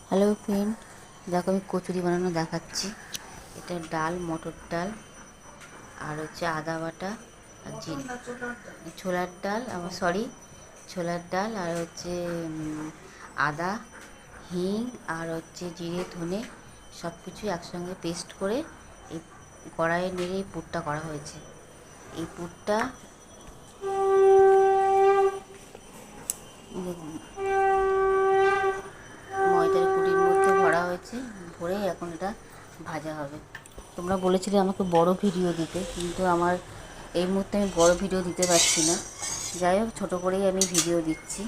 Hello friend, দেখো আমি কচুরি বানানো দেখাচ্ছি। এটা ডাল, মটর ডাল, আর হচ্ছে আদা বাটা, আর ছোলার ডাল, ছোলার ডাল, আর হচ্ছে আদা, হিং, আর হচ্ছে জিরে, ধনে সব কিছু একসঙ্গে পেস্ট করে এই কড়াইয়ে নেড়ে এই পুরটা করা হয়েছে। এই পুরটা ময়দার গুঁড়ির মধ্যে ভরা হয়েছে, ভরে এখন এটা ভাজা হবে। তোমরা বলেছিলে আমাকে বড় ভিডিও দিতে, কিন্তু আমার এই মুহূর্তে আমি বড় ভিডিও দিতে পারছি না। যাই হোক, ছোটো করেই আমি ভিডিও দিচ্ছি।